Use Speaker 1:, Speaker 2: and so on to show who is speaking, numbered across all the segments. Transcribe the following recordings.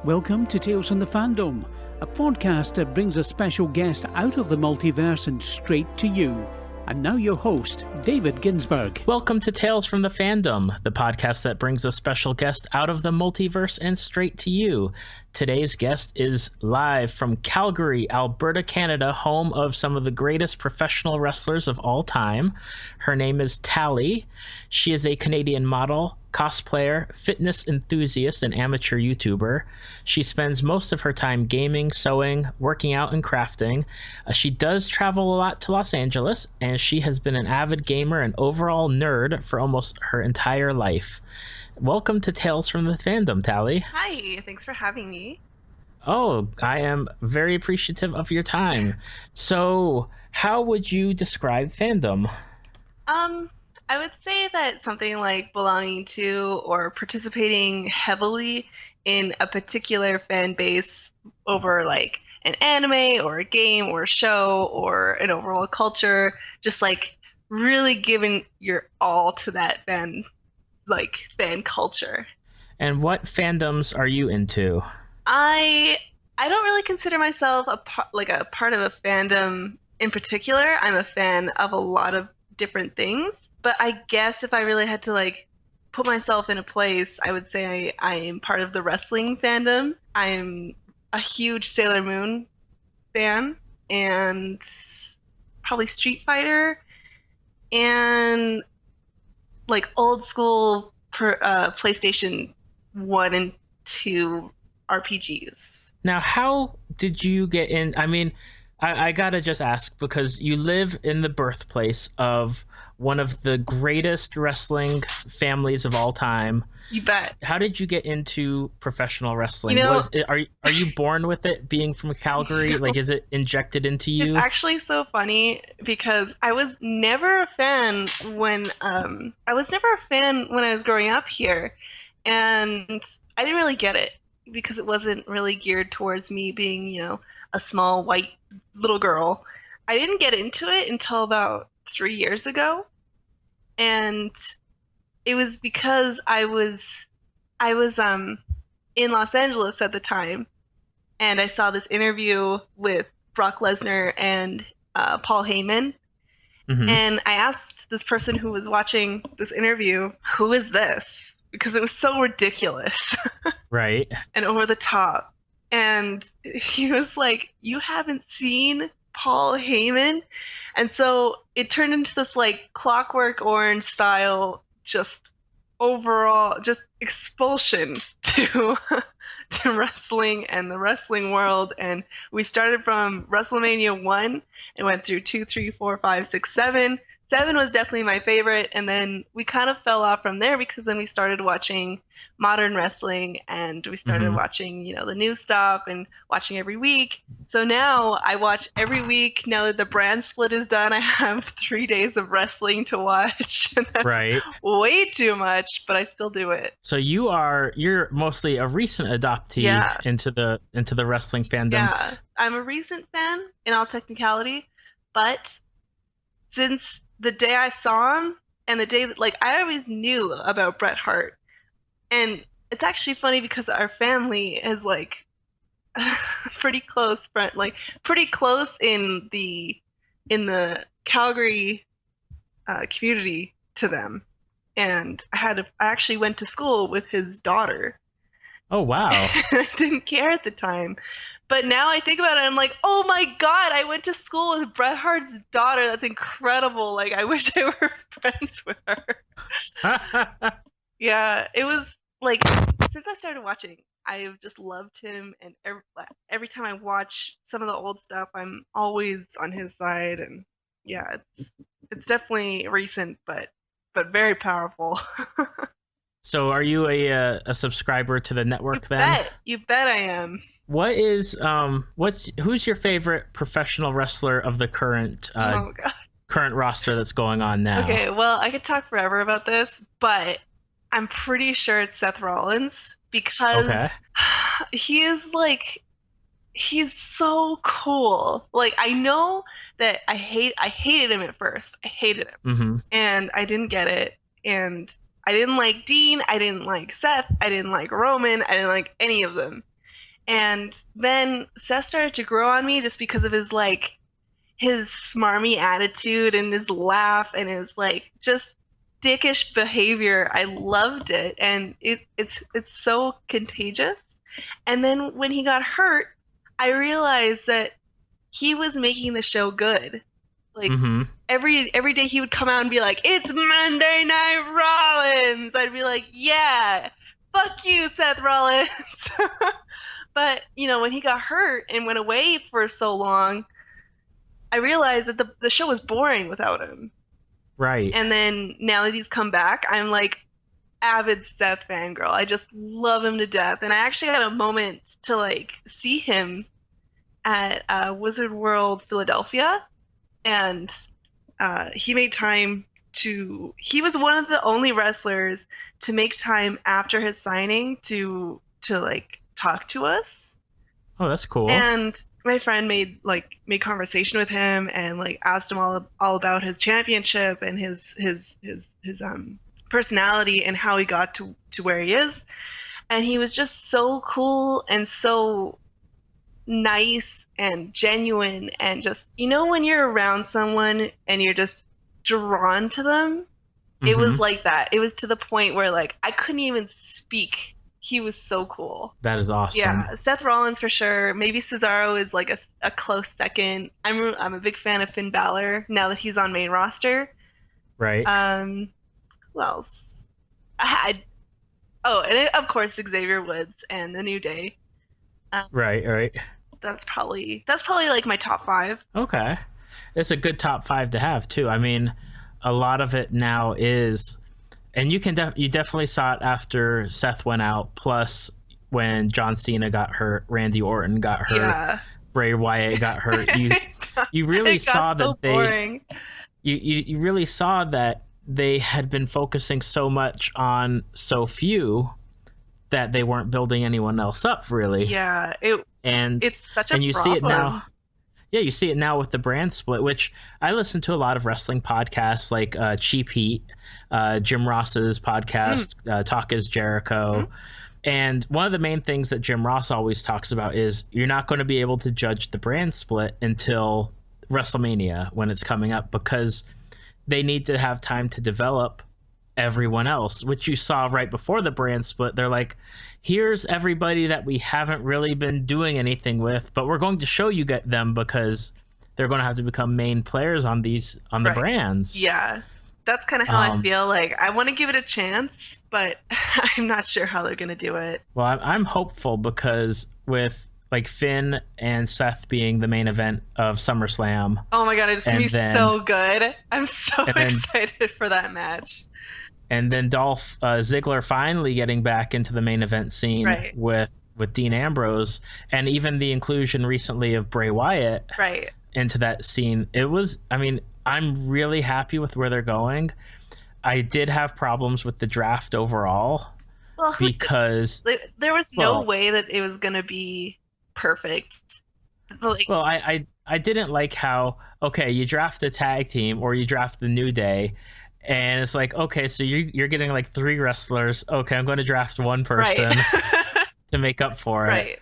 Speaker 1: Welcome to Tales from the Fandom, a podcast that brings a special guest out of the multiverse and straight to you. And now your host, David Ginsburg.
Speaker 2: Welcome to Tales from the Fandom, the podcast that brings a special guest out of the multiverse and straight to you. Today's guest is live from Calgary, Alberta, Canada, home of some of the greatest professional wrestlers of all time. Her name is Tali. She is a Canadian model, cosplayer, fitness enthusiast, and amateur YouTuber. She spends most of her time gaming, sewing, working out, and crafting. She does travel a lot to Los Angeles, and she has been an avid gamer and overall nerd for almost her entire life. Welcome to Tales from the Fandom, Tali.
Speaker 3: Hi, thanks for having me.
Speaker 2: Oh, I am very appreciative of your time. So, how would you describe fandom?
Speaker 3: I would say that something like belonging to or participating heavily in a particular fan base over like an anime or a game or a show or an overall culture, just like really giving your all to that fan culture.
Speaker 2: And what fandoms are you into?
Speaker 3: I don't really consider myself a part of a fandom in particular. I'm a fan of a lot of different things, but I guess if I really had to like put myself in a place, I would say I am part of the wrestling fandom. I'm a huge Sailor Moon fan and probably Street Fighter and like old school PlayStation 1 and 2 RPGs.
Speaker 2: Now, how did you get in? I mean, I gotta just ask, because you live in the birthplace of one of the greatest wrestling families of all time.
Speaker 3: You bet.
Speaker 2: How did you get into professional wrestling?
Speaker 3: You know,
Speaker 2: are you born with it, being from Calgary? Like, is it injected into you?
Speaker 3: It's actually so funny because I was never a fan when I was growing up here, and I didn't really get it because it wasn't really geared towards me being, you know, a small white little girl. I didn't get into it until about 3 years ago, and it was because I was in Los Angeles at the time, and I saw this interview with Brock Lesnar and Paul Heyman, and I asked this person who was watching this interview, "Who is this?" Because it was so ridiculous,
Speaker 2: right,
Speaker 3: and over the top. And he was like, "You haven't seen Paul Heyman?" And so it turned into this like Clockwork Orange style, just overall, just expulsion to wrestling and the wrestling world. And we started from WrestleMania 1 and went through 2, 3, 4, 5, 6, 7. 7 was definitely my favorite, and then we kind of fell off from there because then we started watching modern wrestling and we started watching, you know, the new stuff and watching every week. So now I watch every week. Now that the brand split is done, I have 3 days of wrestling to watch. And that's
Speaker 2: right,
Speaker 3: way too much, but I still do it.
Speaker 2: So you're mostly a recent adoptee into the wrestling fandom.
Speaker 3: Yeah, I'm a recent fan in all technicality, but since the day I saw him and the day that, like, I always knew about Bret Hart. And it's actually funny because our family is like pretty close in the Calgary community to them. And I actually went to school with his daughter.
Speaker 2: Oh, wow.
Speaker 3: I didn't care at the time. But now I think about it, I'm like, oh my God, I went to school with Bret Hart's daughter. That's incredible. Like, I wish I were friends with her. Yeah, it was like, since I started watching, I've just loved him. And every time I watch some of the old stuff, I'm always on his side. And yeah, it's definitely recent, but very powerful.
Speaker 2: So are you a subscriber to the network then?
Speaker 3: You bet I am.
Speaker 2: What is who's your favorite professional wrestler of the current roster that's going on now?
Speaker 3: Okay, well, I could talk forever about this, but I'm pretty sure it's Seth Rollins because he's so cool. Like, I know that I hated him at first. I hated him. And I didn't get it. And I didn't like Dean. I didn't like Seth. I didn't like Roman. I didn't like any of them. And then Seth started to grow on me just because of his like his smarmy attitude and his laugh and his like just dickish behavior. I loved it, and it's so contagious. And then when he got hurt, I realized that he was making the show good. Like every day he would come out and be like, "It's Monday Night Rollins." I'd be like, "Yeah, fuck you, Seth Rollins." But you know, when he got hurt and went away for so long, I realized that the show was boring without him.
Speaker 2: Right.
Speaker 3: And then now that he's come back, I'm like avid Seth fangirl. I just love him to death. And I actually had a moment to like see him at Wizard World Philadelphia, and he made time to. He was one of the only wrestlers to make time after his signing to like talk to us.
Speaker 2: Oh, that's cool.
Speaker 3: And my friend made conversation with him and like asked him all about his championship and his personality and how he got to where he is. And he was just so cool and so nice and genuine, and just, you know, when you're around someone and you're just drawn to them, it was like that. It was to the point where like I couldn't even speak. He was so cool.
Speaker 2: That is awesome.
Speaker 3: Yeah, Seth Rollins for sure. Maybe Cesaro is like a close second. I'm a big fan of Finn Balor now that he's on main roster.
Speaker 2: Right.
Speaker 3: Who else? And of course Xavier Woods and the New Day.
Speaker 2: Right.
Speaker 3: That's probably like my top 5.
Speaker 2: Okay, it's a good top 5 to have too. I mean, a lot of it now is. And you definitely saw it after Seth went out, plus when John Cena got hurt, Randy Orton got hurt, Bray Wyatt got hurt. You really saw that you really saw that they had been focusing so much on so few that they weren't building anyone else up really.
Speaker 3: Yeah, it's such a
Speaker 2: and you
Speaker 3: problem.
Speaker 2: see it now. Yeah, you see it now with the brand split, which I listen to a lot of wrestling podcasts like Cheap Heat, Jim Ross's podcast, Talk is Jericho. And one of the main things that Jim Ross always talks about is you're not going to be able to judge the brand split until WrestleMania when it's coming up, because they need to have time to develop everyone else, which you saw right before the brand split. They're like, here's everybody that we haven't really been doing anything with, but we're going to show you get them because they're going to have to become main players on the brands.
Speaker 3: Yeah, that's kind of how I feel. Like, I want to give it a chance, but I'm not sure how they're going to do it.
Speaker 2: Well, I'm hopeful, because with like Finn and Seth being the main event of SummerSlam.
Speaker 3: Oh my god, it's going to be so good. I'm so excited for that match.
Speaker 2: And then Dolph Ziggler finally getting back into the main event scene with Dean Ambrose, and even the inclusion recently of Bray Wyatt into that scene. It was, I mean, I'm really happy with where they're going. I did have problems with the draft overall, because
Speaker 3: there was no way that it was going to be perfect.
Speaker 2: Well, I didn't like how, okay, you draft a tag team or you draft the New Day, and it's like, okay, so you're getting like 3 wrestlers. Okay, I'm going to draft one person to make up for it.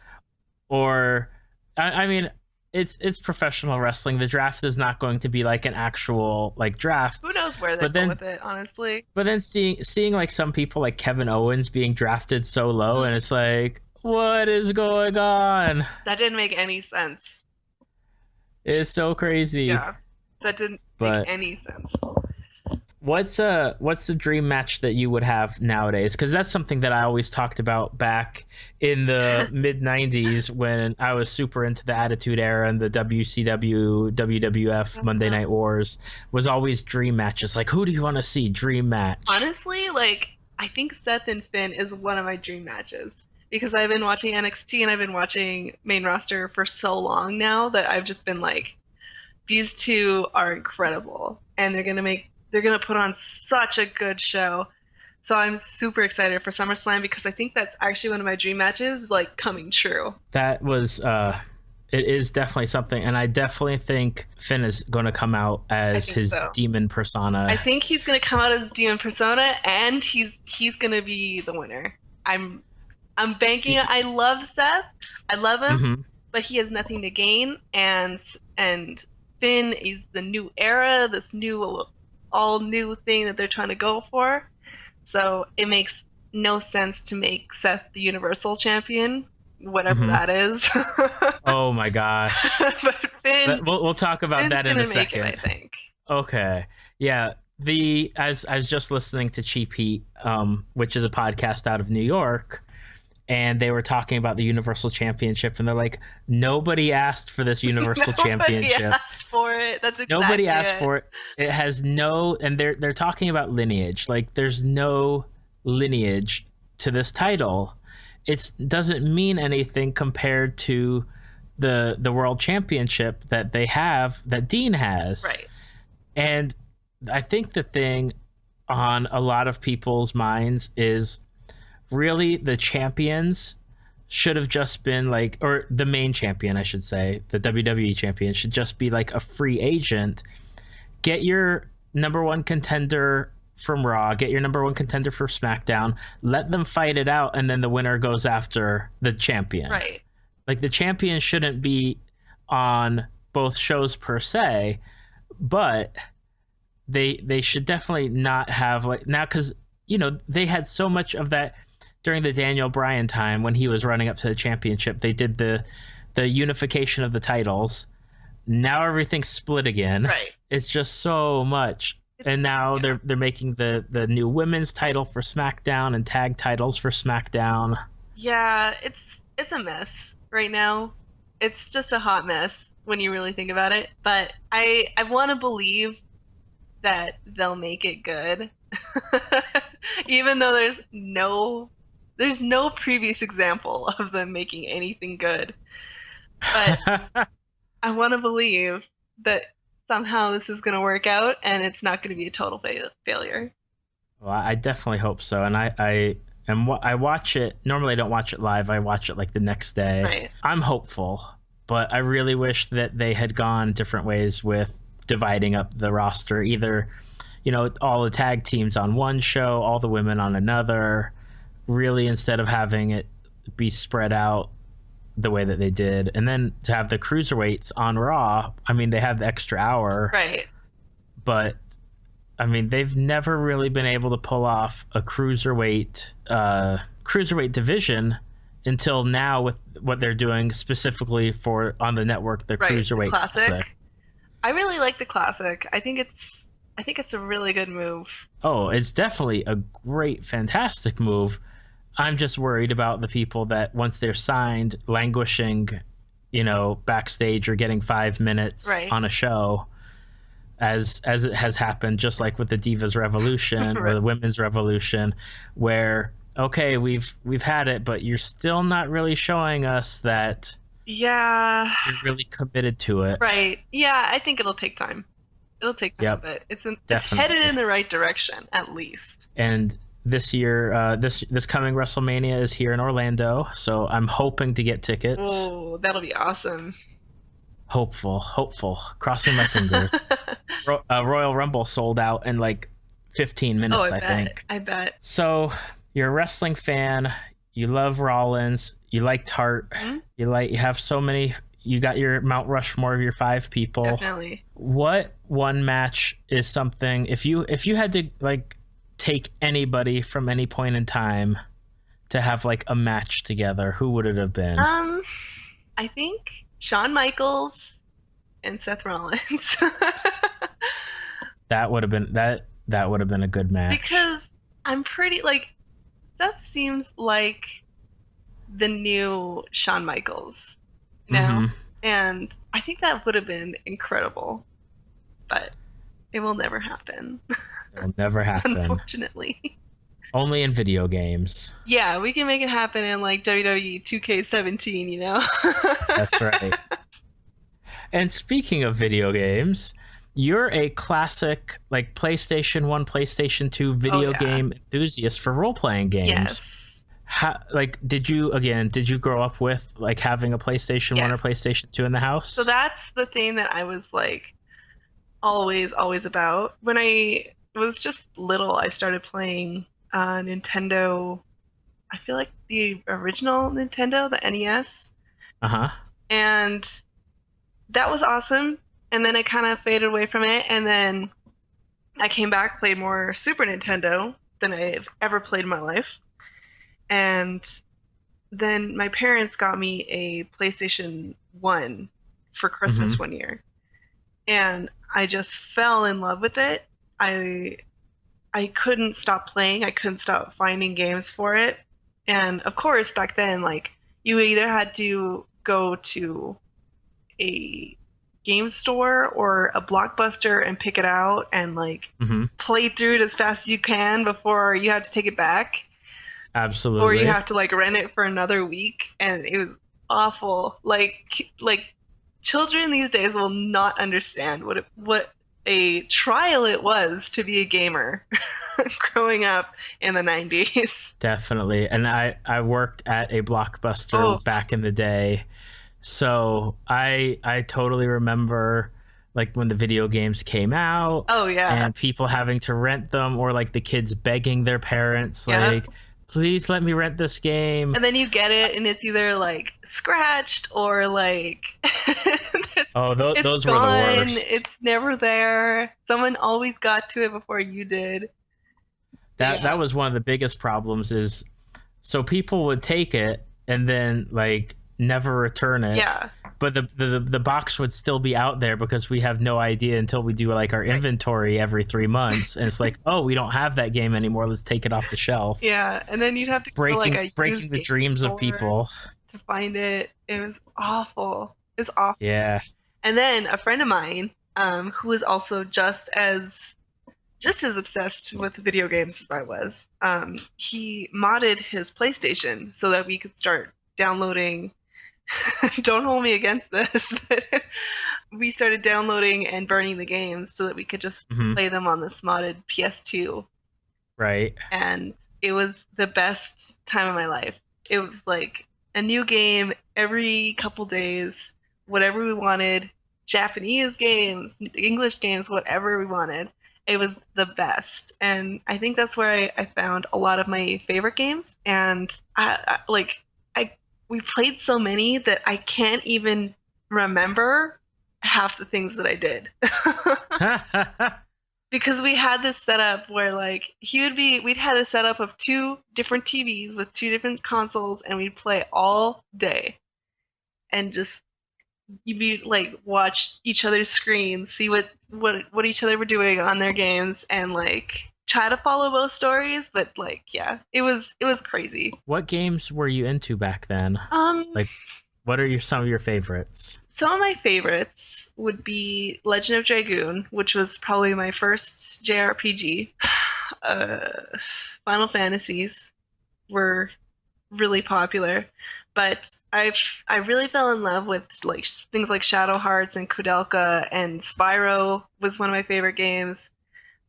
Speaker 2: Or, I mean, it's professional wrestling. The draft is not going to be like an actual like draft.
Speaker 3: Who knows where they go with it, honestly.
Speaker 2: But then seeing like some people like Kevin Owens being drafted so low, and it's like, what is going on?
Speaker 3: That didn't make any sense.
Speaker 2: It's so crazy.
Speaker 3: Yeah, that didn't make any sense.
Speaker 2: What's the dream match that you would have nowadays? Because that's something that I always talked about back in the mid 90s when I was super into the Attitude Era and the WCW, WWF Monday Night Wars, was always dream matches. Like, who do you want to see? Dream match.
Speaker 3: Honestly, like, I think Seth and Finn is one of my dream matches, because I've been watching NXT and I've been watching main roster for so long now that I've just been like, these two are incredible, and they're gonna put on such a good show. So I'm super excited for SummerSlam, because I think that's actually one of my dream matches, like, coming true.
Speaker 2: That was it is definitely something, and I definitely think Finn is going to come out as his demon persona.
Speaker 3: I think he's going to come out as demon persona, and he's going to be the winner. I'm I'm banking it. I love Seth. I love him,
Speaker 2: Mm-hmm.
Speaker 3: but he has nothing to gain, and Finn is the new era, this new, all new thing that they're trying to go for. So it makes no sense to make Seth the Universal Champion, whatever
Speaker 2: Mm-hmm.
Speaker 3: that is.
Speaker 2: Oh my gosh.
Speaker 3: But Finn,
Speaker 2: We'll talk about
Speaker 3: Finn's
Speaker 2: that in
Speaker 3: gonna
Speaker 2: a
Speaker 3: make
Speaker 2: second.
Speaker 3: it, I think.
Speaker 2: Okay. Yeah. I was just listening to Cheap Heat, which is a podcast out of New York, and they were talking about the Universal Championship, and they're like, nobody asked for this Universal
Speaker 3: Nobody
Speaker 2: Championship.
Speaker 3: asked for it. That's exactly
Speaker 2: Nobody asked for it. It has no, and they're talking about lineage. Like, there's no lineage to this title. It doesn't mean anything compared to the World Championship that they have, that Dean has.
Speaker 3: Right.
Speaker 2: And I think the thing on a lot of people's minds is really the champions should have just been like, or the main champion, I should say, the WWE champion should just be like a free agent. Get your number one contender from Raw, get your number one contender for SmackDown, let them fight it out, and then the winner goes after the champion.
Speaker 3: Right.
Speaker 2: Like, the champion shouldn't be on both shows per se, but they should definitely not have, like, now, because they had so much of that during the Daniel Bryan time when he was running up to the championship. They did the unification of the titles. Now everything's split again.
Speaker 3: Right.
Speaker 2: It's just so much. And now they're making the new women's title for SmackDown and tag titles for SmackDown.
Speaker 3: Yeah, it's a mess right now. It's just a hot mess when you really think about it. But I want to believe that they'll make it good. Even though there's no previous example of them making anything good. But I want to believe that somehow this is going to work out and it's not going to be a total failure.
Speaker 2: Well, I definitely hope so. And I watch it. Normally I don't watch it live. I watch it like the next day.
Speaker 3: Right.
Speaker 2: I'm hopeful, but I really wish that they had gone different ways with dividing up the roster. Either, all the tag teams on one show, all the women on another, really, instead of having it be spread out the way that they did. And then to have the cruiserweights on Raw, I mean, they have the extra hour.
Speaker 3: Right.
Speaker 2: But I mean, they've never really been able to pull off a cruiserweight division until now with what they're doing specifically for on the network, the Cruiserweight Classic.
Speaker 3: I really like the Classic. I think it's a really good move.
Speaker 2: Oh, it's definitely a great, fantastic move. I'm just worried about the people that once they're signed, languishing, backstage or getting 5 minutes on a show, as it has happened, just like with the Divas Revolution or the Women's Revolution, where, okay, we've had it, but you're still not really showing us that you're really committed to it.
Speaker 3: Right. Yeah, I think it'll take time. It'll take time, but it's headed in the right direction, at least.
Speaker 2: And this year, this coming WrestleMania is here in Orlando, so I'm hoping to get tickets.
Speaker 3: Oh, that'll be awesome.
Speaker 2: Hopeful, crossing my fingers. Royal Rumble sold out in like 15 minutes, I think.
Speaker 3: I bet.
Speaker 2: So you're a wrestling fan. You love Rollins. You liked Hart. Mm-hmm. You have so many. You got your Mount Rushmore of your 5 people.
Speaker 3: Definitely.
Speaker 2: What one match is something, if you had to like take anybody from any point in time to have like a match together, who would it have been?
Speaker 3: I think Shawn Michaels and Seth Rollins.
Speaker 2: That would have been a good match.
Speaker 3: Because I'm pretty Seth seems like the new Shawn Michaels now. Mm-hmm. And I think that would have been incredible. But it will never happen.
Speaker 2: It'll never happen.
Speaker 3: Unfortunately.
Speaker 2: Only in video games.
Speaker 3: Yeah, we can make it happen in like WWE 2K17,
Speaker 2: That's right. And speaking of video games, you're a classic like PlayStation 1, PlayStation 2 video game enthusiast for role-playing games.
Speaker 3: Yes.
Speaker 2: Did you grow up with like having a PlayStation 1 or PlayStation 2 in the house?
Speaker 3: So that's the thing that I was like always about. When I was just little, I started playing Nintendo I feel like the original Nintendo, the NES. And that was awesome. And then I kind of faded away from it. And then I came back, played more Super Nintendo than I've ever played in my life. And then my parents got me a PlayStation 1 for Christmas one year. And I just fell in love with it. I couldn't stop playing. I couldn't stop finding games for it. And of course, back then, like, you either had to go to a game store or a Blockbuster and pick it out and, like, play through it as fast as you can before you had to take it back.
Speaker 2: Absolutely.
Speaker 3: Or you have to, like, rent it for another week. And it was awful. Like children these days will not understand what a trial it was to be a gamer growing up in the 90s.
Speaker 2: Definitely. And I worked at a Blockbuster back in the day. So I totally remember, like, when the video games came out.
Speaker 3: Oh, yeah.
Speaker 2: And people having to rent them, or, like, the kids begging their parents, like, please let me rent this game.
Speaker 3: And then you get it, and it's either, like, scratched or, like...
Speaker 2: those were the worst.
Speaker 3: It's never there. Someone always got to it before you did.
Speaker 2: That was one of the biggest problems, is so people would take it and then, like, never return it.
Speaker 3: Yeah.
Speaker 2: But the box would still be out there because we have no idea until we do, like, our inventory every 3 months, and it's like, oh, we don't have that game anymore. Let's take it off the shelf.
Speaker 3: Yeah, and then you'd have to
Speaker 2: breaking
Speaker 3: the
Speaker 2: dreams of people
Speaker 3: to find it. It was awful. It's awful.
Speaker 2: Yeah.
Speaker 3: And then a friend of mine, who was also just as obsessed with video games as I was, he modded his PlayStation so that we could start downloading. Don't hold me against this, but we started downloading and burning the games so that we could just play them on this modded PS2.
Speaker 2: Right.
Speaker 3: And it was the best time of my life. It was like a new game every couple days, whatever we wanted, Japanese games, English games, whatever we wanted. It was the best. And I think that's where I found a lot of my favorite games. And we played so many that I can't even remember half the things that I did. Because we had this setup where, like, we'd had a setup of 2 different TVs with 2 different consoles, and we'd play all day. And just, you'd be like, watch each other's screens, see what each other were doing on their games, and, like, try to follow both stories, but, like, yeah, it was crazy.
Speaker 2: What games were you into back then? Like, what are some of your favorites?
Speaker 3: Some of my favorites would be Legend of Dragoon, which was probably my first JRPG. Final Fantasies were really popular, but I really fell in love with, like, things like Shadow Hearts and Koudelka, and Spyro was one of my favorite games.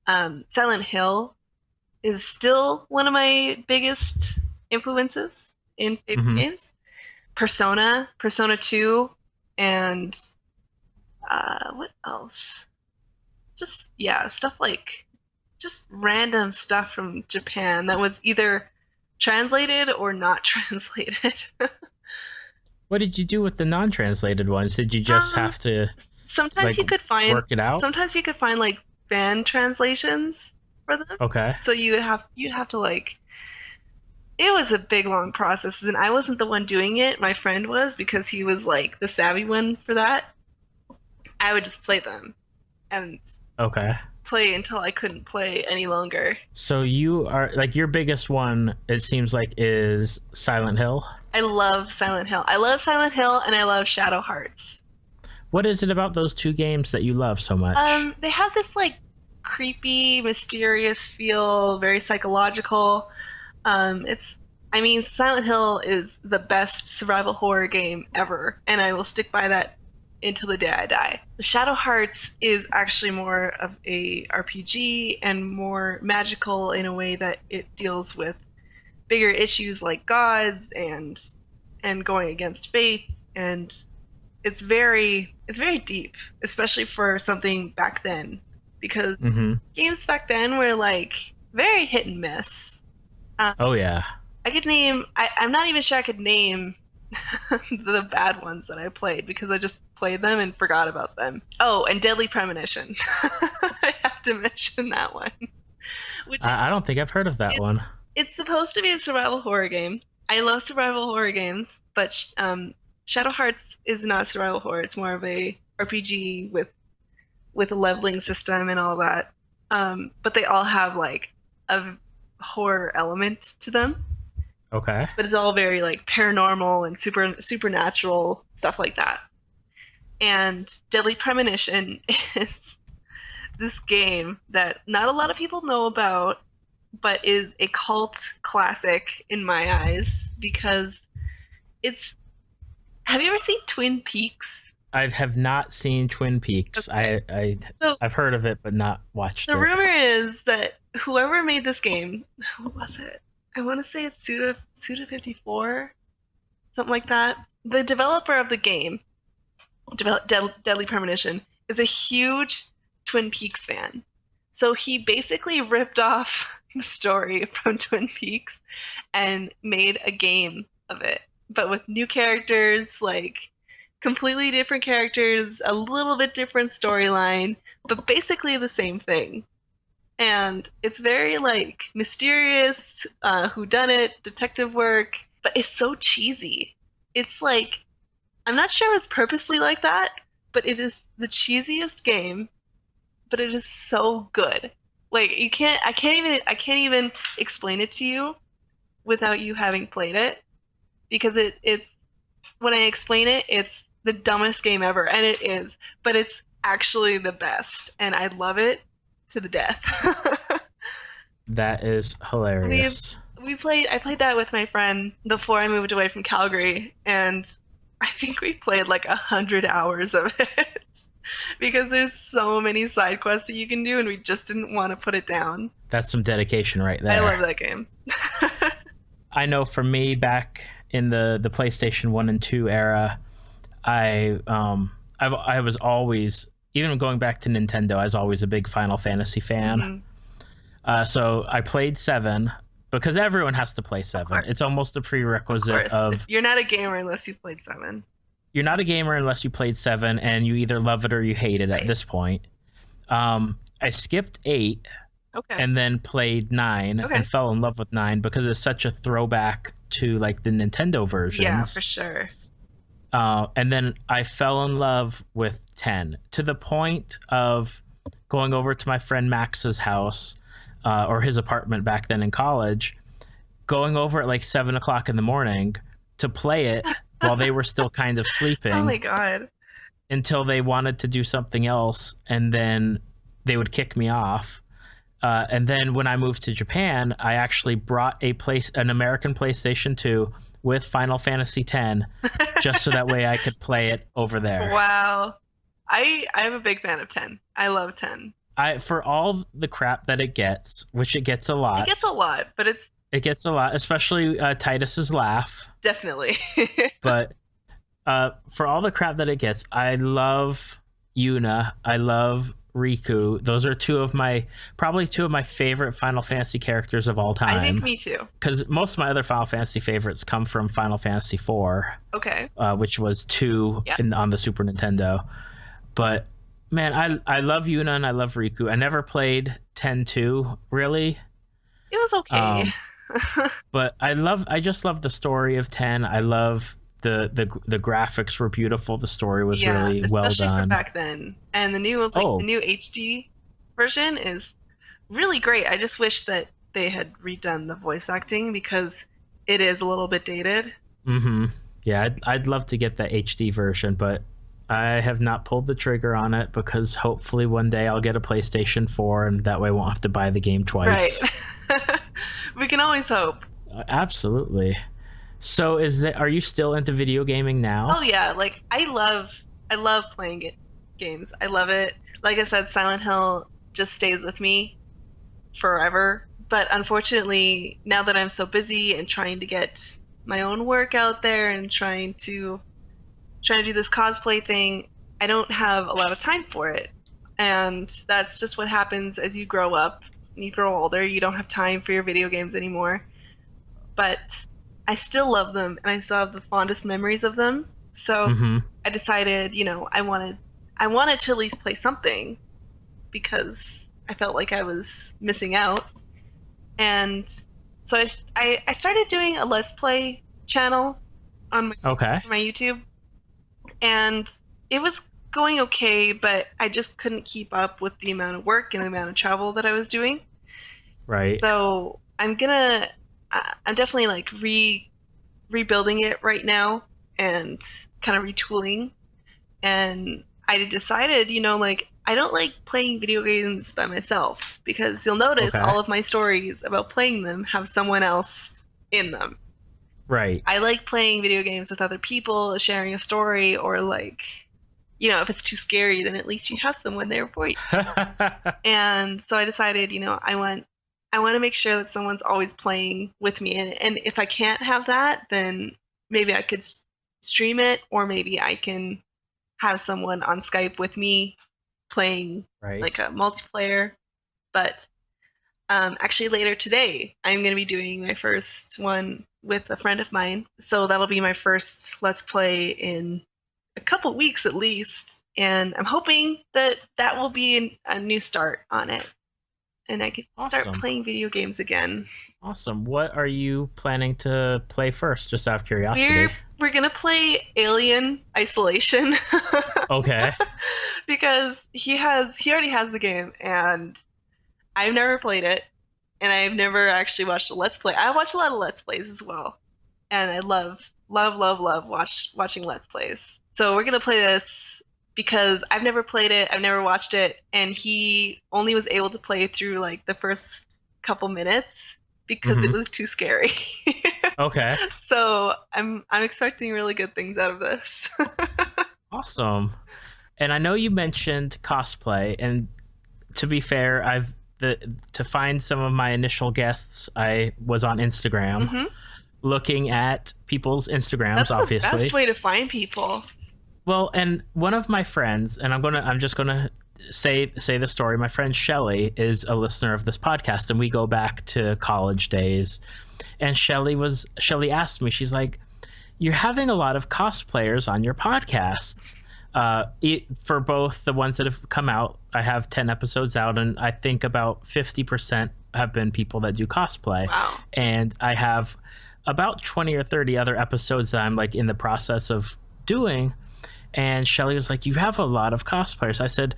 Speaker 3: Silent Hill is still one of my biggest influences in favorite games. Persona 2, and what else? Just, yeah, stuff like, just random stuff from Japan that was either translated or not translated.
Speaker 2: What did you do with the non-translated ones? Did you just have to
Speaker 3: sometimes, like, you could find
Speaker 2: work it out?
Speaker 3: Sometimes you could find, like, fan translations for them.
Speaker 2: Okay.
Speaker 3: So you'd have to, like, it was a big long process, and I wasn't the one doing it. My friend was, because he was, like, the savvy one for that. I would just play them and play until I couldn't play any longer. So
Speaker 2: you are, like, your biggest one, it seems like, is Silent Hill.
Speaker 3: I love Silent Hill. I love Silent Hill, and I love Shadow Hearts.
Speaker 2: What is it about those 2 games that you love so much?
Speaker 3: They have this, like, creepy, mysterious feel, very psychological. Silent Hill is the best survival horror game ever, and I will stick by that until the day I die. Shadow Hearts is actually more of a RPG and more magical in a way that it deals with bigger issues like gods and going against faith, and it's very deep, especially for something back then, because games back then were, like, very hit and miss.
Speaker 2: Oh yeah.
Speaker 3: I could name. I'm not even sure I could name the bad ones that I played because I just played them and forgot about them. Oh, and Deadly Premonition. I have to mention that one. Which
Speaker 2: I don't think I've heard of that one.
Speaker 3: It's supposed to be a survival horror game. I love survival horror games, but Shadow Hearts is not survival horror. It's more of a RPG with a leveling system and all that. But they all have like a horror element to them.
Speaker 2: Okay.
Speaker 3: But it's all very like paranormal and supernatural stuff like that. And Deadly Premonition is this game that not a lot of people know about, but is a cult classic in my eyes because it's. Have you ever seen Twin Peaks?
Speaker 2: I have not seen Twin Peaks.
Speaker 3: Okay.
Speaker 2: I've heard of it, but not watched it.
Speaker 3: The rumor is that whoever made this game, who was it? I want to say it's Suda54, something like that. The developer of the game, Deadly Premonition, is a huge Twin Peaks fan. So he basically ripped off the story from Twin Peaks and made a game of it, but with new characters, like completely different characters, a little bit different storyline, but basically the same thing. And it's very like mysterious, whodunit, detective work, but it's so cheesy. It's like, I'm not sure it's purposely like that, but it is the cheesiest game, but it is so good. Like I can't even explain it to you without you having played it, because it's when I explain it, it's the dumbest game ever, and it is, but it's actually the best, and I love it to the death.
Speaker 2: That is hilarious.
Speaker 3: I played that with my friend before I moved away from Calgary, and I think we played like 100 hours of it because there's so many side quests that you can do, and we just didn't want to put it down.
Speaker 2: That's some dedication right there.
Speaker 3: I love that game.
Speaker 2: I know for me, back in the PlayStation 1 and 2 era, I was always, even going back to Nintendo, I was always a big Final Fantasy fan. Mm-hmm. So I played 7 because everyone has to play 7. It's almost a prerequisite of
Speaker 3: you're not a gamer unless you played 7.
Speaker 2: You're not a gamer unless you played 7, and you either love it or you hate it at this point. I skipped 8 and then played 9 and fell in love with 9 because it's such a throwback to like the Nintendo versions.
Speaker 3: Yeah, for sure.
Speaker 2: And then I fell in love with 10 to the point of going over to my friend Max's house, or his apartment back then in college, going over at like 7 o'clock in the morning to play it while they were still kind of sleeping.
Speaker 3: Oh my God.
Speaker 2: Until they wanted to do something else, and then they would kick me off. And then when I moved to Japan, I actually brought an American PlayStation 2 with Final Fantasy X, just so that way I could play it over there.
Speaker 3: Wow. I'm a big fan of 10. I love 10.
Speaker 2: For all the crap that it gets, which it gets a lot.
Speaker 3: It gets a lot, but
Speaker 2: it gets a lot, especially Titus's laugh.
Speaker 3: Definitely.
Speaker 2: But for all the crap that it gets, I love Yuna. I love Riku. Those are probably two of my favorite Final Fantasy characters of all time.
Speaker 3: I think me too.
Speaker 2: Because most of my other Final Fantasy favorites come from Final Fantasy IV.
Speaker 3: Okay.
Speaker 2: Which was 2 on the Super Nintendo. But man, I love Yuna and I love Riku. I never played 10-2, really.
Speaker 3: It was okay.
Speaker 2: But I just love the story of 10. I love the graphics were beautiful. The story was really well done.
Speaker 3: Especially for back then. And the new HD version is really great. I just wish that they had redone the voice acting because it is a little bit dated.
Speaker 2: Mm-hmm. Yeah, I'd love to get the HD version, but I have not pulled the trigger on it because hopefully one day I'll get a PlayStation 4 and that way I won't have to buy the game twice.
Speaker 3: Right. We can always hope.
Speaker 2: Absolutely. So are you still into video gaming now?
Speaker 3: Oh yeah, like I love playing games. I love it. Like I said, Silent Hill just stays with me forever. But unfortunately, now that I'm so busy and trying to get my own work out there and trying to do this cosplay thing, I don't have a lot of time for it. And that's just what happens as you grow up and you grow older. You don't have time for your video games anymore. but I still love them and I still have the fondest memories of them. So
Speaker 2: Mm-hmm.
Speaker 3: I decided, I wanted to at least play something because I felt like I was missing out. And so I started doing a Let's Play channel on my YouTube, and it was going okay, but I just couldn't keep up with the amount of work and the amount of travel that I was doing.
Speaker 2: Right.
Speaker 3: So I'm definitely like rebuilding it right now and kind of retooling. And I decided, I don't like playing video games by myself because you'll notice all of my stories about playing them have someone else in them.
Speaker 2: Right.
Speaker 3: I like playing video games with other people, sharing a story, or like, if it's too scary, then at least you have someone there for you. And so I decided, I want to make sure that someone's always playing with me. And if I can't have that, then maybe I could stream it, or maybe I can have someone on Skype with me playing like a multiplayer. But actually later today, I'm going to be doing my first one with a friend of mine. So that'll be my first Let's Play in a couple weeks at least. And I'm hoping that will be a new start on it. And I can start playing video games again.
Speaker 2: Awesome. What are you planning to play first, just out of curiosity?
Speaker 3: We're going to play Alien Isolation.
Speaker 2: Okay.
Speaker 3: Because he already has the game, and I've never played it, and I've never actually watched a Let's Play. I watch a lot of Let's Plays as well, and I love watching Let's Plays. So we're going to play this because I've never played it, I've never watched it, and he only was able to play through like the first couple minutes because it was too scary.
Speaker 2: Okay.
Speaker 3: So I'm expecting really good things out of this.
Speaker 2: Awesome. And I know you mentioned cosplay, and to be fair, to find some of my initial guests, I was on Instagram looking at people's Instagrams.
Speaker 3: That's
Speaker 2: obviously
Speaker 3: the best way to find people.
Speaker 2: Well, and one of my friends, and I'm just gonna say the story. My friend Shelly is a listener of this podcast, and we go back to college days. And Shelly asked me, she's like, "You're having a lot of cosplayers on your podcasts." For both the ones that have come out, I have 10 episodes out, and I think about 50% have been people that do cosplay.
Speaker 3: Wow.
Speaker 2: And I have about 20 or 30 other episodes that I'm like in the process of doing. And Shelly was like, "You have a lot of cosplayers." I said,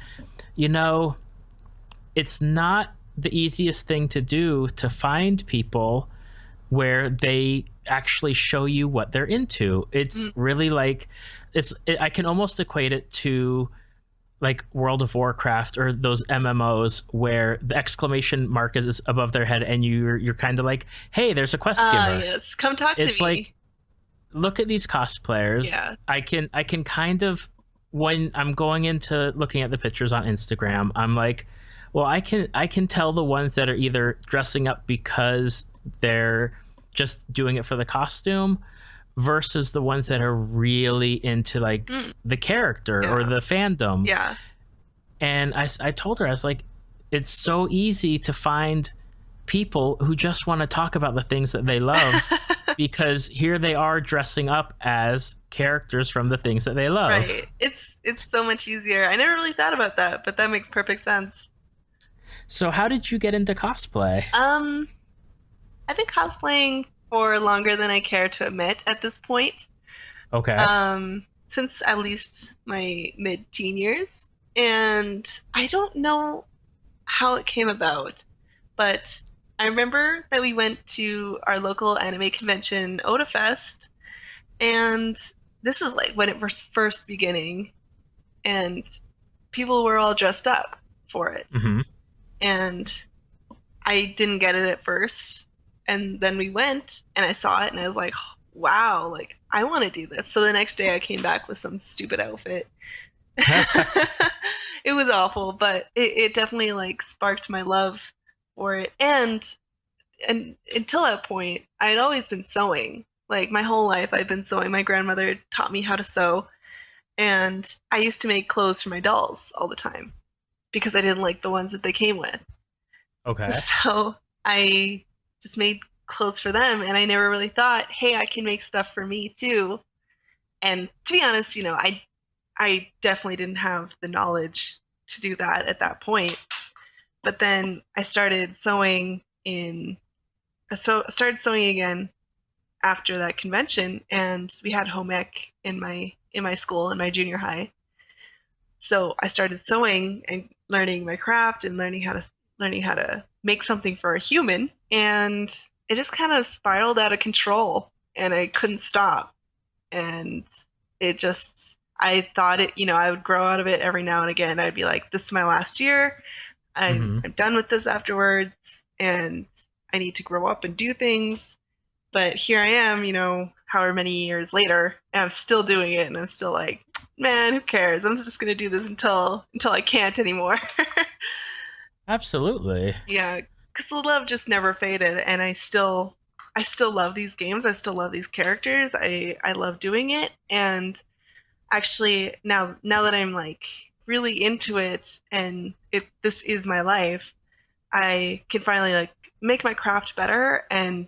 Speaker 2: it's not the easiest thing to do to find people where they actually show you what they're into. It's really like, I can almost equate it to like World of Warcraft or those MMOs where the exclamation mark is above their head and you're kind of like, "Hey, there's a quest giver."
Speaker 3: Yes, come talk to me.
Speaker 2: It's like, look at these cosplayers.
Speaker 3: Yeah.
Speaker 2: I can kind of, when I'm going into looking at the pictures on Instagram, I'm like, well, I can tell the ones that are either dressing up because they're just doing it for the costume versus the ones that are really into like the character or the fandom.
Speaker 3: Yeah.
Speaker 2: And I told her, I was like, it's so easy to find people who just want to talk about the things that they love because here they are dressing up as characters from the things that they love.
Speaker 3: Right. It's so much easier. I never really thought about that, but that makes perfect sense.
Speaker 2: So how did you get into cosplay?
Speaker 3: I've been cosplaying for longer than I care to admit at this point.
Speaker 2: Okay.
Speaker 3: Since at least my mid-teen years. And I don't know how it came about, but I remember that we went to our local anime convention, Otafest, and this was like when it was first beginning, and people were all dressed up for it. And I didn't get it at first, and then we went, and I saw it, and I was like, wow, like, I want to do this. So the next day I came back with some stupid outfit. It was awful, but it definitely, like, sparked my love for it. And until that point, I had always been sewing. Like, my whole life I've been sewing. My grandmother taught me how to sew, and I used to make clothes for my dolls all the time because I didn't like the ones that they came with.
Speaker 2: Okay.
Speaker 3: So I just made clothes for them, and I never really thought, hey, I can make stuff for me too. And to be honest, I definitely didn't have the knowledge to do that at that point. But then I started sewing started sewing again after that convention, and we had home ec in my school in my junior high. So I started sewing and learning my craft and learning how to make something for a human, and it just kind of spiraled out of control, and I couldn't stop. And I thought I would grow out of it every now and again. I'd be like, this is my last year. I'm done with this afterwards, and I need to grow up and do things. But here I am, however many years later, and I'm still doing it, and I'm still like, man, who cares? I'm just gonna do this until I can't anymore.
Speaker 2: Absolutely.
Speaker 3: Yeah, because the love just never faded, and I still love these games. I still love these characters. I love doing it, and actually now that I'm like really into it, and this is my life, I can finally like make my craft better and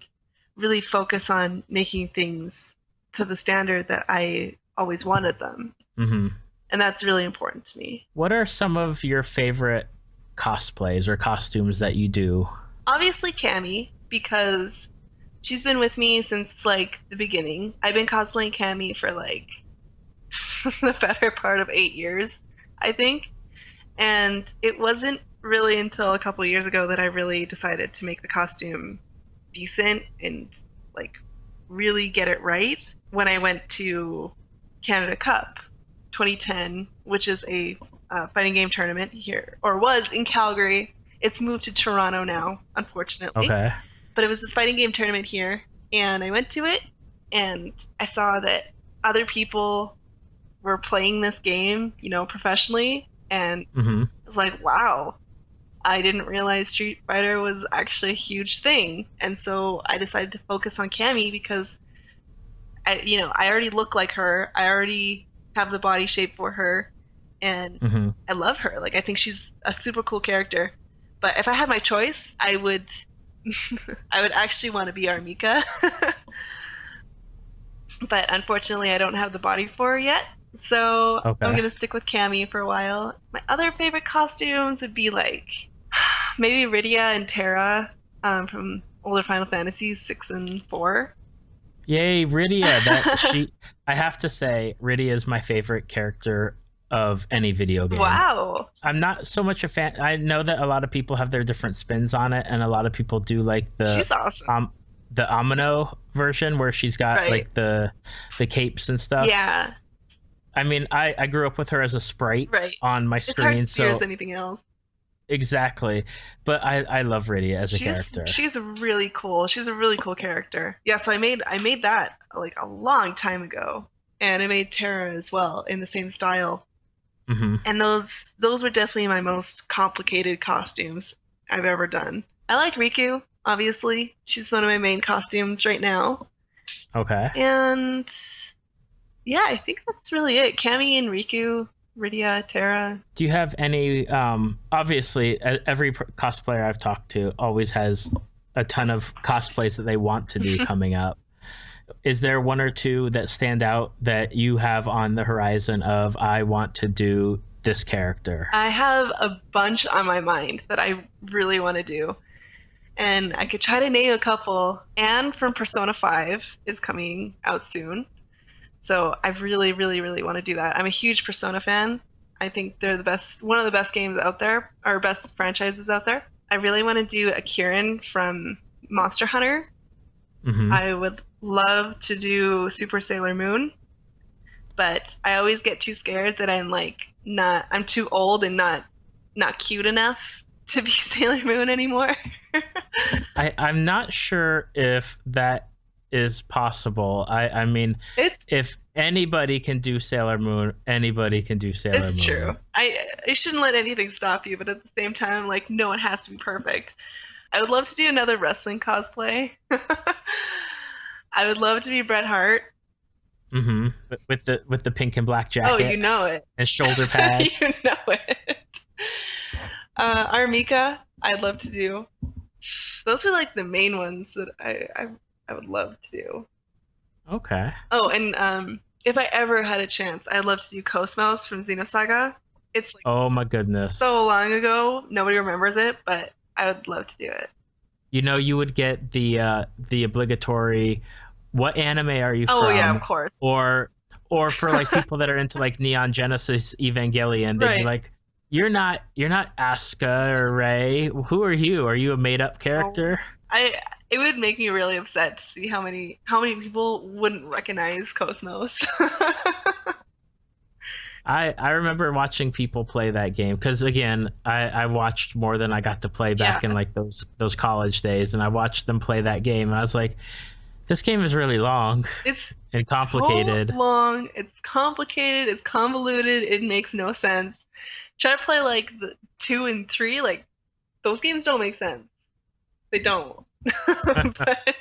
Speaker 3: really focus on making things to the standard that I always wanted them.
Speaker 2: Mm-hmm.
Speaker 3: And that's really important to me.
Speaker 2: What are some of your favorite cosplays or costumes that you do?
Speaker 3: Obviously Cammy, because she's been with me since like the beginning. I've been cosplaying Cammy for like the better part of 8 years, I think. And it wasn't really until a couple of years ago that I really decided to make the costume decent and like really get it right when I went to Canada Cup 2010, which is a fighting game tournament here, or was in Calgary. It's moved to Toronto now, unfortunately.
Speaker 2: Okay.
Speaker 3: But it was this fighting game tournament here, and I went to it, and I saw that other people were playing this game, professionally, and I was like, wow, I didn't realize Street Fighter was actually a huge thing. And so I decided to focus on Cammy because I already look like her. I already have the body shape for her, and I love her. Like, I think she's a super cool character. But if I had my choice, I would actually want to be Armika. But unfortunately, I don't have the body for her yet. So okay. I'm going to stick with Cammy for a while. My other favorite costumes would be like maybe Rydia and Terra from older Final Fantasies 6 and 4.
Speaker 2: Yay, Rydia! I have to say, Rydia is my favorite character of any video game.
Speaker 3: Wow!
Speaker 2: I'm not so much a fan. I know that a lot of people have their different spins on it, and a lot of people do like
Speaker 3: She's awesome.
Speaker 2: The Amino version where she's got like the capes and stuff.
Speaker 3: Yeah.
Speaker 2: I mean, I grew up with her as a sprite on my screen,
Speaker 3: it's hard to see her as anything else.
Speaker 2: Exactly, but I love Rydia as a character.
Speaker 3: She's really cool. She's a really cool character. Yeah, so I made that like a long time ago, and I made Terra as well in the same style. And those were definitely my most complicated costumes I've ever done. I like Riku, obviously. She's one of my main costumes right now.
Speaker 2: Okay.
Speaker 3: And yeah, I think that's really it. Cammy and Riku, Rydia, Terra.
Speaker 2: Do you have any, obviously, every cosplayer I've talked to always has a ton of cosplays that they want to do coming up. Is there one or two that stand out that you have on the horizon of, I want to do this character?
Speaker 3: I have a bunch on my mind that I really want to do. And I could try to name a couple. Anne from Persona 5 is coming out soon. So I really, really, really want to do that. I'm a huge Persona fan. I think they're one of the best games out there, or best franchises out there. I really want to do a Kieran from Monster Hunter. I would love to do Super Sailor Moon, but I always get too scared that I'm too old and not cute enough to be Sailor Moon anymore.
Speaker 2: I'm not sure if that is possible. I mean, if anybody can do Sailor Moon, anybody can do Sailor Moon.
Speaker 3: It's true. I shouldn't let anything stop you, but at the same time, like, no one has to be perfect. I would love to do another wrestling cosplay. I would love to be Bret Hart.
Speaker 2: With the pink and black jacket.
Speaker 3: Oh, you know it.
Speaker 2: And shoulder pads.
Speaker 3: You know it. Armika, I'd love to do. Those are like the main ones that I would love to do.
Speaker 2: Okay.
Speaker 3: Oh, and if I ever had a chance, I'd love to do KOS-MOS from Xenosaga. It's like
Speaker 2: Oh my goodness.
Speaker 3: so long ago, nobody remembers it, but I would love to do it.
Speaker 2: You know, you would get the obligatory, what anime are you
Speaker 3: Oh
Speaker 2: from?
Speaker 3: yeah, of course.
Speaker 2: Or for like people that are into like Neon Genesis Evangelion, they'd be
Speaker 3: Right.
Speaker 2: like, you're not Asuka or Rei. Who are you? Are you a made up character?
Speaker 3: It would make me really upset to see how many people wouldn't recognize KOS-MOS.
Speaker 2: I remember watching people play that game because again, I watched more than I got to play back
Speaker 3: Yeah.
Speaker 2: in like those college days, and I watched them play that game, and I was like, this game is really long
Speaker 3: It's
Speaker 2: and complicated.
Speaker 3: so long. It's complicated. It's convoluted. It makes no sense. Try to play like the 2 and 3. Like those games don't make sense. They don't. But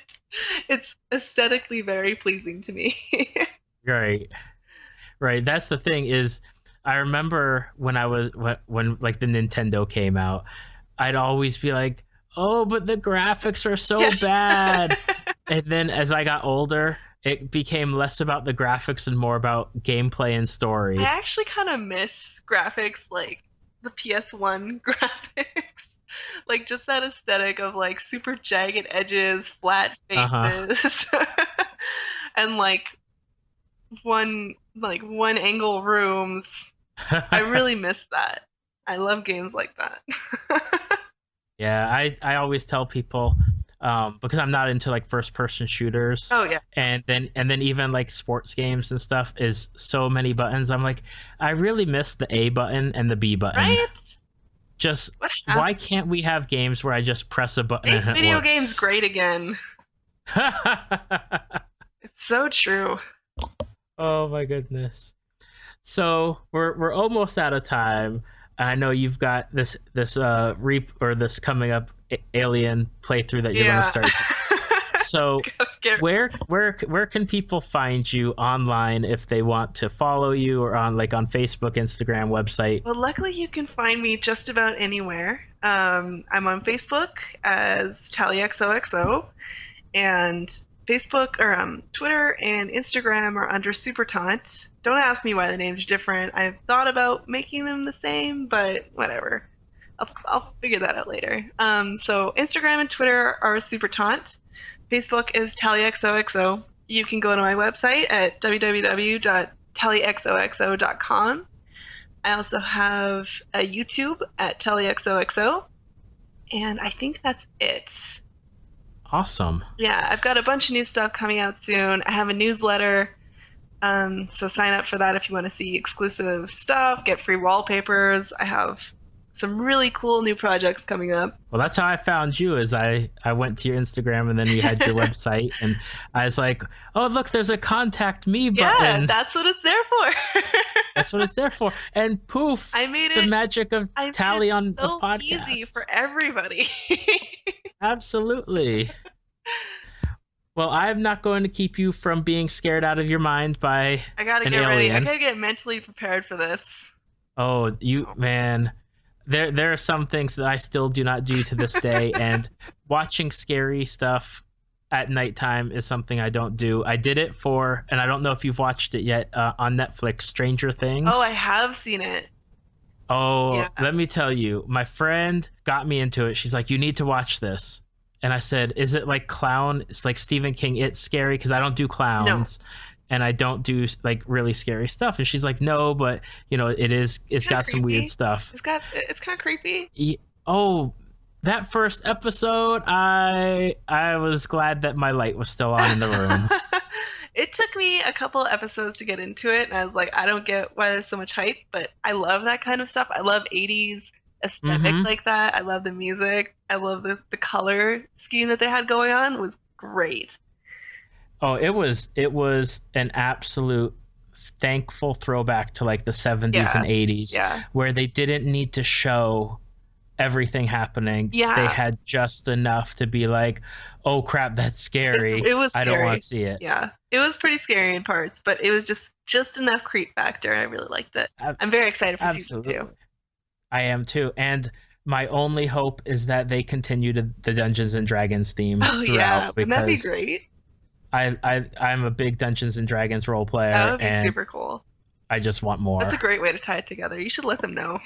Speaker 3: it's aesthetically very pleasing to me.
Speaker 2: Right. Right. That's the thing is I remember when when like the Nintendo came out, I'd always be like, "Oh, but the graphics are so bad." And then as I got older, it became less about the graphics and more about gameplay and story.
Speaker 3: I actually kind of miss graphics like the PS1 graphics. Like just that aesthetic of like super jagged edges, flat faces, and like one angle rooms. I really miss that. I love games like that.
Speaker 2: Yeah, I always tell people because I'm not into like first person shooters.
Speaker 3: Oh yeah.
Speaker 2: And then even like sports games and stuff is so many buttons. I'm like, I really miss the A button and the B button.
Speaker 3: Right?
Speaker 2: Just why can't we have games where I just press a button and it
Speaker 3: video
Speaker 2: works?
Speaker 3: games great again. It's so true.
Speaker 2: Oh my goodness. So we're almost out of time. I know you've got this this coming up Alien playthrough that you're going to start. So where can people find you online if they want to follow you or on Facebook, Instagram, website?
Speaker 3: Well, luckily you can find me just about anywhere. I'm on Facebook as Tali xoxo, and Facebook or Twitter and Instagram are under Supertaunt. Don't ask me why the names are different. I've thought about making them the same, but whatever. I'll figure that out later. So Instagram and Twitter are Supertaunt. Facebook is Tali xoxo. You can go to my website at www.talixoxo.com. I also have a YouTube at Tali xoxo, and I think that's it.
Speaker 2: Awesome.
Speaker 3: Yeah, I've got a bunch of new stuff coming out soon. I have a newsletter, so sign up for that if you want to see exclusive stuff, get free wallpapers. I have some really cool new projects coming up.
Speaker 2: Well, that's how I found you. Is I went to your Instagram and then you had your website, and I was like, oh look, there's a contact me button.
Speaker 3: Yeah, that's what it's there for.
Speaker 2: That's what it's there for. And poof,
Speaker 3: I made
Speaker 2: the magic of Tali on the podcast.
Speaker 3: Easy for everybody.
Speaker 2: Absolutely. Well, I'm not going to keep you from being scared out of your mind by
Speaker 3: I gotta
Speaker 2: an
Speaker 3: get ready.
Speaker 2: alien.
Speaker 3: I gotta get mentally prepared for this.
Speaker 2: Oh, man. There are some things that I still do not do to this day, and watching scary stuff at nighttime is something I don't do. I did it for, and I don't know if you've watched it yet, on Netflix, Stranger Things.
Speaker 3: Oh, I have seen it.
Speaker 2: Oh,
Speaker 3: yeah.
Speaker 2: Let me tell you, my friend got me into it. She's like, you need to watch this. And I said, is it like clown? It's like Stephen King. It's scary because I don't do clowns. No. And I don't do like really scary stuff. And she's like, no, but it's got some weird stuff.
Speaker 3: It's kind of creepy.
Speaker 2: Oh, that first episode, I was glad that my light was still on in the room.
Speaker 3: It took me a couple episodes to get into it, and I was like, I don't get why there's so much hype, but I love that kind of stuff. I love 80s aesthetic like that. I love the music. I love the color scheme that they had going on. It was great.
Speaker 2: Oh, it was an absolute thankful throwback to like the 70s and 80s, where they didn't need to show everything happening.
Speaker 3: Yeah.
Speaker 2: They had just enough to be like, oh crap, that's scary.
Speaker 3: It was scary.
Speaker 2: I don't want to see it.
Speaker 3: Yeah. It was pretty scary in parts, but it was just enough creep factor. I really liked it. I'm very excited for season 2.
Speaker 2: I am too. And My only hope is that they continue to the Dungeons and Dragons theme
Speaker 3: Oh
Speaker 2: throughout.
Speaker 3: yeah, wouldn't that be
Speaker 2: Because
Speaker 3: great?
Speaker 2: I'm a big Dungeons and Dragons role player,
Speaker 3: That would be
Speaker 2: and
Speaker 3: super cool.
Speaker 2: I just want more.
Speaker 3: That's a great way to tie it together. You should let them know.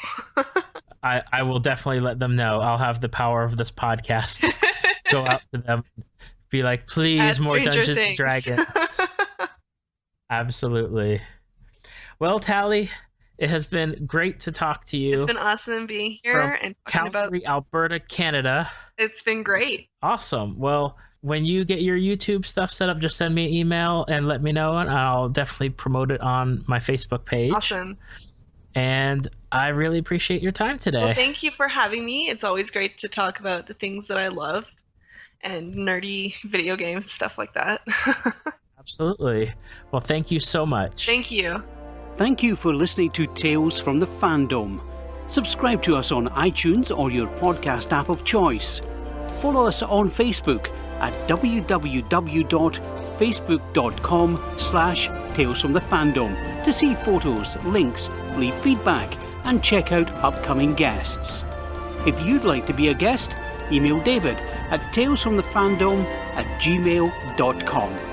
Speaker 2: I will definitely let them know. I'll have the power of this podcast go out to them, be like, please,
Speaker 3: Add
Speaker 2: more
Speaker 3: Stranger
Speaker 2: Dungeons and
Speaker 3: Things.
Speaker 2: Dragons. Absolutely. Well, Tali, it has been great to talk to you.
Speaker 3: It's been awesome being here
Speaker 2: From
Speaker 3: and talking about.
Speaker 2: Calgary, Alberta, Canada.
Speaker 3: It's been great.
Speaker 2: Awesome. Well, when you get your YouTube stuff set up, just send me an email and let me know, and I'll definitely promote it on my Facebook page.
Speaker 3: Awesome.
Speaker 2: And I really appreciate your time today.
Speaker 3: Well, thank you for having me. It's always great to talk about the things that I love and nerdy video games, stuff like that.
Speaker 2: Absolutely. Well, thank you so much.
Speaker 3: Thank you.
Speaker 1: Thank you for listening to Tales from the Fandom. Subscribe to us on iTunes or your podcast app of choice. Follow us on Facebook at www.facebook.com/talesfromthefandom to see photos, links, leave feedback, and check out upcoming guests. If you'd like to be a guest, email David at talesfromthefandom@gmail.com.